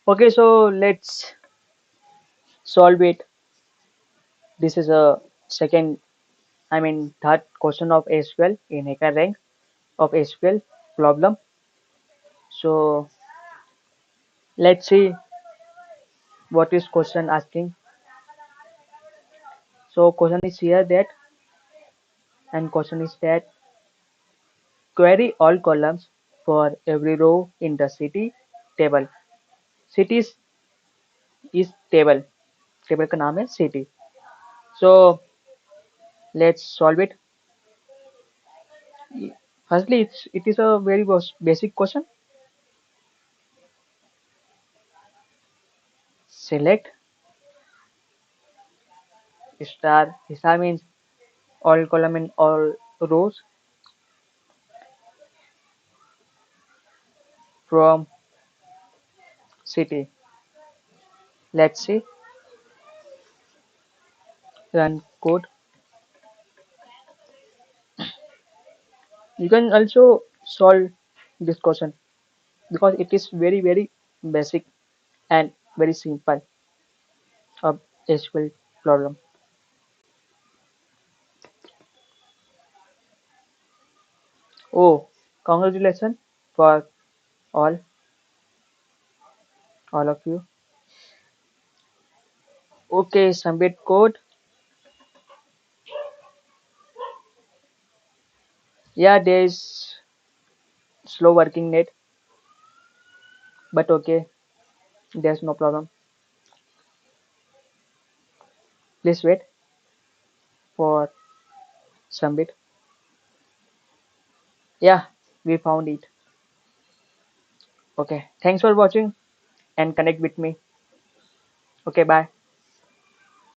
Okay, so let's solve it. This is a second, third question of SQL in Hackerrank of SQL problem. So let's see what is question asking. So question is here that, and question is that query all columns for every row in the city table. Cities is table. Table का नाम है city. So let's solve it. Firstly, it is a very basic question. Select star means all column and all rows from city. Let's see. Run code. You can also solve this question because it is very basic and very simple of SQL problem. Oh, congratulations for all all of you. Okay, submit code. Yeah, there is slow working net, but okay, there's no problem. Please wait for submit. Yeah, we found it. Okay, thanks for watching and connect with me. Okay, bye.